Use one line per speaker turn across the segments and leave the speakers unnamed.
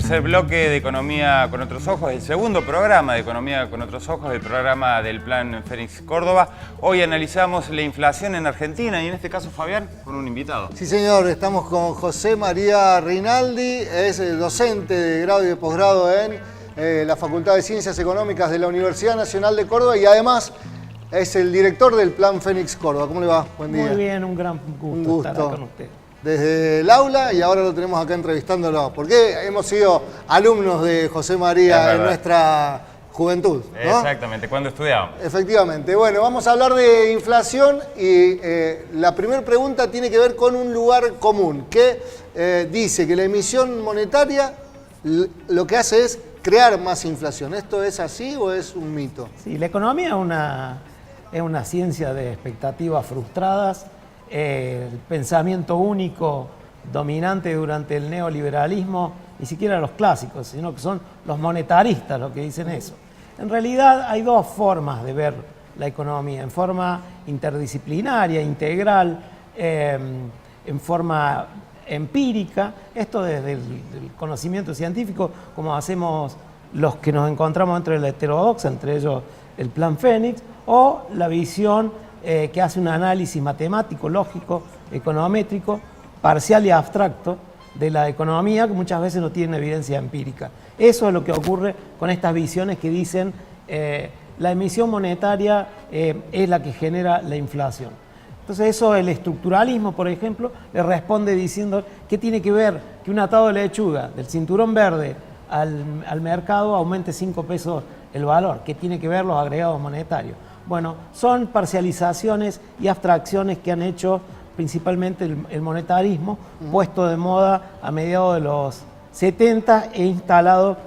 tercer bloque de Economía con Otros Ojos, el segundo programa de Economía con Otros Ojos, el programa del Plan Fénix Córdoba. Hoy analizamos la inflación en Argentina y en este caso, Fabián, con un invitado.
Sí, señor, estamos con José María Rinaldi, es docente de grado y de posgrado en la Facultad de Ciencias Económicas de la Universidad Nacional de Córdoba y además es el director del Plan Fénix Córdoba. ¿Cómo le va? Buen día.
Muy bien, un gran gusto estar con usted.
Desde el aula y ahora lo tenemos acá entrevistándolo, porque hemos sido alumnos de José María en nuestra juventud, ¿no?
Exactamente, cuando estudiábamos.
Efectivamente. Bueno, vamos a hablar de inflación y la primera pregunta tiene que ver con un lugar común que dice que la emisión monetaria lo que hace es crear más inflación. ¿Esto es así o es un mito?
Sí, la economía es una ciencia de expectativas frustradas. El pensamiento único dominante durante el neoliberalismo, ni siquiera los clásicos, sino que son los monetaristas los que dicen eso. En realidad hay dos formas de ver la economía, en forma interdisciplinaria, integral, en forma empírica, esto desde el conocimiento científico, como hacemos los que nos encontramos dentro de la heterodoxa, entre ellos el Plan Fénix, o la visión que hace un análisis matemático, lógico, econométrico, parcial y abstracto de la economía, que muchas veces no tiene evidencia empírica. Eso es lo que ocurre con estas visiones que dicen la emisión monetaria es la que genera la inflación. Entonces eso, el estructuralismo, por ejemplo, le responde diciendo que tiene que ver que un atado de lechuga del cinturón verde al mercado aumente 5 pesos el valor, que tiene que ver los agregados monetarios. Bueno, son parcializaciones y abstracciones que han hecho principalmente el monetarismo, puesto de moda a mediados de los 70 e instalado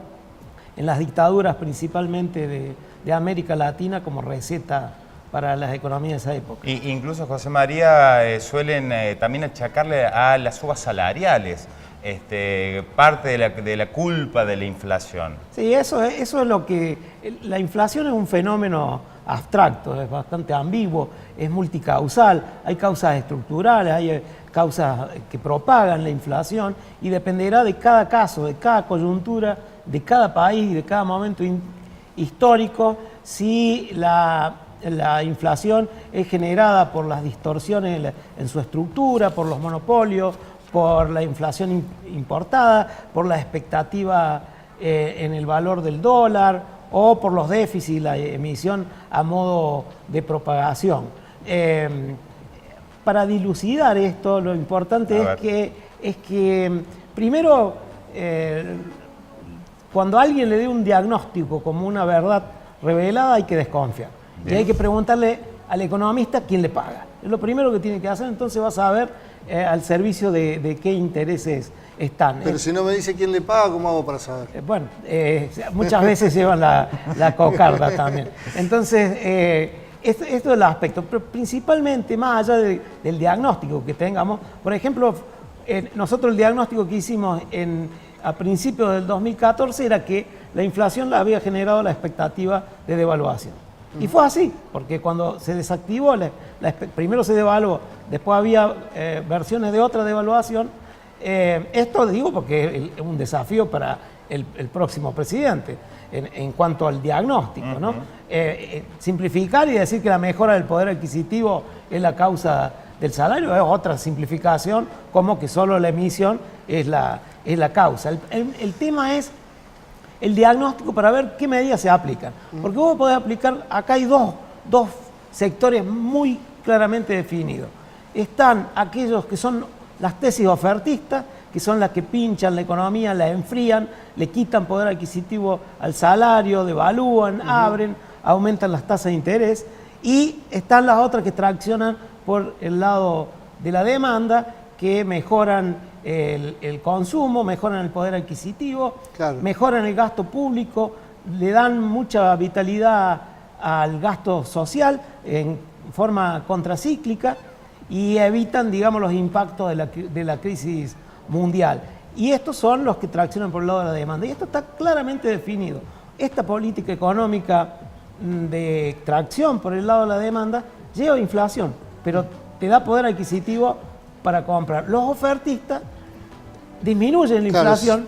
en las dictaduras principalmente de América Latina como receta para las economías de esa época.
Incluso, José María, suelen también achacarle a las subas salariales parte de la culpa de la inflación.
Sí, eso es lo que... La inflación es un fenómeno abstracto, es bastante ambiguo, es multicausal, hay causas estructurales, hay causas que propagan la inflación y dependerá de cada caso, de cada coyuntura, de cada país, de cada momento histórico, si la inflación es generada por las distorsiones en su estructura, por los monopolios, por la inflación importada, por la expectativa en el valor del dólar, o por los déficits, la emisión a modo de propagación. Para dilucidar esto, lo importante es que primero, cuando alguien le dé un diagnóstico como una verdad revelada, hay que desconfiar. Bien. Y hay que preguntarle al economista quién le paga. Es lo primero que tiene que hacer, entonces va a saber al servicio de qué intereses están.
Pero si no me dice quién le paga, ¿cómo hago para saber?
Bueno, muchas veces llevan la cocarda también. Entonces, esto es el aspecto, pero principalmente más allá del diagnóstico que tengamos. Por ejemplo, nosotros el diagnóstico que hicimos a principios del 2014 era que la inflación la había generado la expectativa de devaluación. Y fue así, porque cuando se desactivó, primero se devaluó, después había versiones de otra devaluación. Esto digo porque es un desafío para el próximo presidente en cuanto al diagnóstico, ¿no? Simplificar y decir que la mejora del poder adquisitivo es la causa del salario es otra simplificación, como que solo la emisión es la causa. El tema es el diagnóstico para ver qué medidas se aplican. Porque vos podés aplicar, acá hay dos sectores muy claramente definidos. Están aquellos que son las tesis ofertistas, que son las que pinchan la economía, la enfrían, le quitan poder adquisitivo al salario, devalúan, abren, aumentan las tasas de interés. Y están las otras que traccionan por el lado de la demanda, que mejoran el consumo, mejoran el poder adquisitivo, claro, mejoran el gasto público, le dan mucha vitalidad al gasto social en forma contracíclica y evitan, digamos, los impactos de la crisis mundial. Y estos son los que traccionan por el lado de la demanda. Y esto está claramente definido. Esta política económica de tracción por el lado de la demanda lleva inflación, pero te da poder adquisitivo para comprar. Los ofertistas disminuyen la inflación,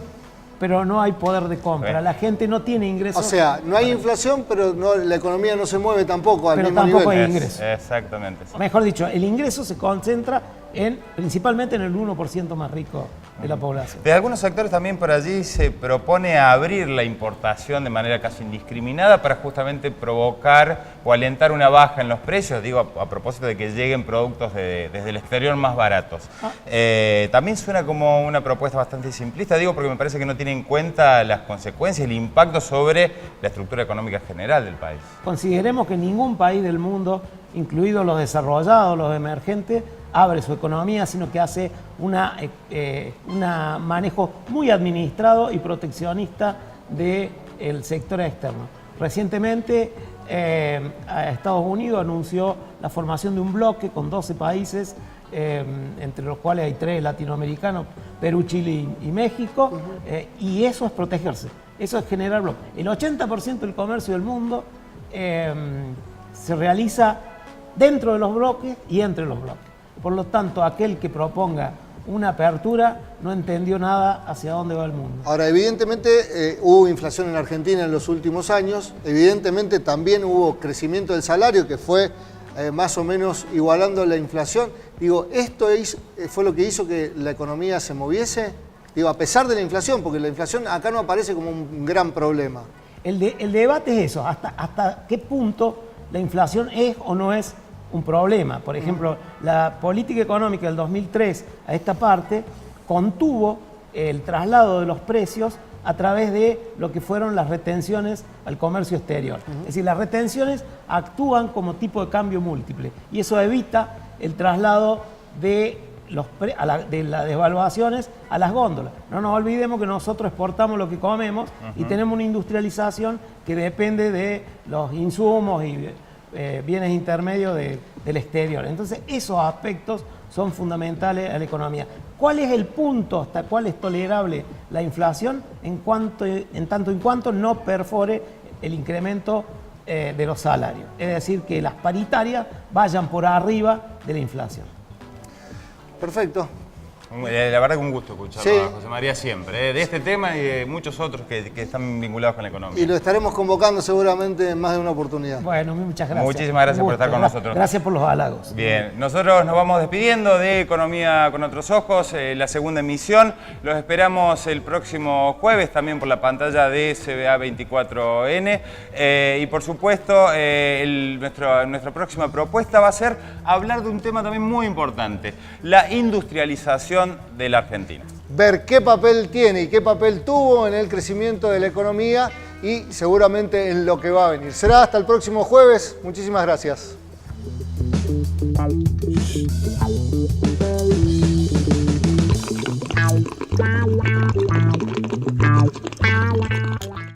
pero no hay poder de compra. La gente no tiene ingresos.
O sea, no hay inflación, pero la economía no se mueve tampoco al
Pero
mismo
tampoco
nivel.
hay ingresos.
Exactamente.
Mejor dicho, el ingreso se concentra principalmente en el 1% más rico de la población.
De algunos sectores también por allí se propone abrir la importación de manera casi indiscriminada para justamente provocar o alentar una baja en los precios, digo, a propósito de que lleguen productos desde el exterior más baratos. También suena como una propuesta bastante simplista, digo, porque me parece que no tiene en cuenta las consecuencias, el impacto sobre la estructura económica general del país.
Consideremos que ningún país del mundo, incluidos los desarrollados, los emergentes, abre su economía, sino que hace un manejo muy administrado y proteccionista del sector externo. Recientemente, Estados Unidos anunció la formación de un bloque con 12 países, entre los cuales hay 3 latinoamericanos, Perú, Chile y México, y eso es protegerse, eso es generar bloques. El 80% del comercio del mundo se realiza dentro de los bloques y entre los bloques. Por lo tanto, aquel que proponga una apertura no entendió nada hacia dónde va el mundo.
Ahora, evidentemente hubo inflación en Argentina en los últimos años, evidentemente también hubo crecimiento del salario que fue más o menos igualando la inflación. Digo, ¿esto fue lo que hizo que la economía se moviese? Digo, a pesar de la inflación, porque la inflación acá no aparece como un gran problema.
El debate es eso, hasta qué punto la inflación es o no es un problema. Por ejemplo, la política económica del 2003 a esta parte contuvo el traslado de los precios a través de lo que fueron las retenciones al comercio exterior. Es decir, las retenciones actúan como tipo de cambio múltiple y eso evita el traslado de las devaluaciones a las góndolas. No nos olvidemos que nosotros exportamos lo que comemos y tenemos una industrialización que depende de los insumos y bienes intermedios del exterior. Entonces, esos aspectos son fundamentales a la economía. ¿Cuál es el punto hasta cuál es tolerable la inflación en tanto en cuanto no perfore el incremento de los salarios? Es decir, que las paritarias vayan por arriba de la inflación.
Perfecto.
La verdad que un gusto escucharlo
Sí.
a José María siempre, de este tema y de muchos otros que están vinculados con la economía.
Y lo estaremos convocando seguramente en más de una oportunidad.
Bueno, muchas gracias.
Muchísimas gracias
Un
por
gusto.
estar con nosotros.
Gracias por los halagos.
Bien, nosotros nos vamos despidiendo de Economía con Otros Ojos, la segunda emisión. Los esperamos el próximo jueves también por la pantalla de CBA 24N. Y por supuesto, nuestra próxima propuesta va a ser hablar de un tema también muy importante, la industrialización de la Argentina.
Ver qué papel tiene y qué papel tuvo en el crecimiento de la economía y seguramente en lo que va a venir. Será hasta el próximo jueves. Muchísimas gracias.